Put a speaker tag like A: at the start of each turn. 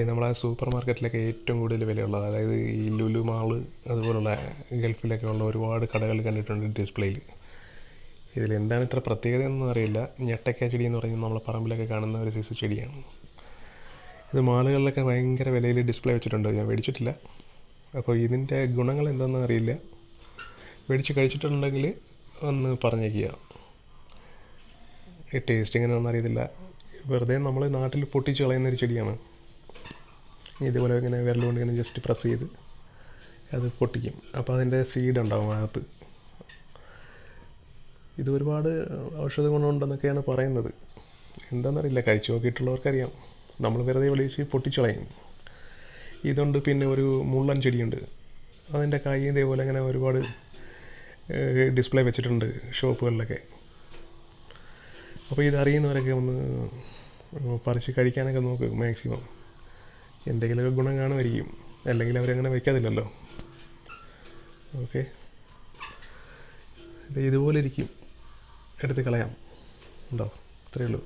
A: നമ്മളെ സൂപ്പർ മാർക്കറ്റിലൊക്കെ ഏറ്റവും കൂടുതൽ വിലയുള്ളത്, അതായത് ഈ ലുലു മാള് അതുപോലുള്ള ഗൾഫിലൊക്കെ ഉള്ള ഒരുപാട് കടകൾ കണ്ടിട്ടുണ്ട് ഡിസ്പ്ലേയിൽ. ഇതിലെന്താണ് ഇത്ര പ്രത്യേകതയെന്നൊന്നും അറിയില്ല. ഞെട്ടക്ക ചെടി എന്ന് പറയുന്നത് നമ്മളെ പറമ്പിലൊക്കെ കാണുന്ന ഒരു സൈസ് ചെടിയാണ്. ഇത് മാളുകളിലൊക്കെ ഭയങ്കര വിലയിൽ ഡിസ്പ്ലേ വെച്ചിട്ടുണ്ട്. ഞാൻ മേടിച്ചിട്ടില്ല. അപ്പോൾ ഇതിൻ്റെ ഗുണങ്ങൾ എന്താണെന്ന് അറിയില്ല. മേടിച്ച് കഴിച്ചിട്ടുണ്ടെങ്കിൽ ഒന്ന് പറഞ്ഞേക്കുക. ഈ ടേസ്റ്റ് എങ്ങനെയാണെന്ന് അറിയത്തില്ല. വെറുതെ നമ്മൾ നാട്ടിൽ പൊട്ടിച്ച് കളയുന്നൊരു ചെടിയാണ്. ഇതുപോലെ ഇങ്ങനെ വിരലുകൊണ്ട് ഇങ്ങനെ ജസ്റ്റ് പ്രസ് ചെയ്ത് അത് പൊട്ടിക്കും. അപ്പോൾ അതിൻ്റെ സീഡ് ഉണ്ടാവും അകത്ത്. ഇത് ഒരുപാട് ഔഷധ ഗുണമുണ്ടെന്നൊക്കെയാണ് പറയുന്നത്. എന്താണെന്നറിയില്ല, കഴിച്ചു നോക്കിയിട്ടുള്ളവർക്കറിയാം. നമ്മൾ വെറുതെ വിളിച്ച് പൊട്ടിച്ച് കളയും. ഇതുണ്ട്. പിന്നെ ഒരു മുള്ളൻ ചെടിയുണ്ട്. അതിൻ്റെ കായ് ഇതേപോലെ ഇങ്ങനെ ഒരുപാട് ഡിസ്പ്ലേ വെച്ചിട്ടുണ്ട് ഷോപ്പുകളിലൊക്കെ. അപ്പോൾ ഇതറിയുന്നവരൊക്കെ ഒന്ന് പറിച്ച് കഴിക്കാനൊക്കെ നോക്ക് മാക്സിമം. എന്തെങ്കിലുമൊക്കെ ഗുണം കാണുമായിരിക്കും. അല്ലെങ്കിൽ അവരങ്ങനെ വയ്ക്കാതില്ലല്ലോ. ഓക്കെ, ഇതുപോലെ ഇരിക്കും. എടുത്ത് കളയാം. ഉണ്ടോ? ഇത്രയേ ഉള്ളൂ.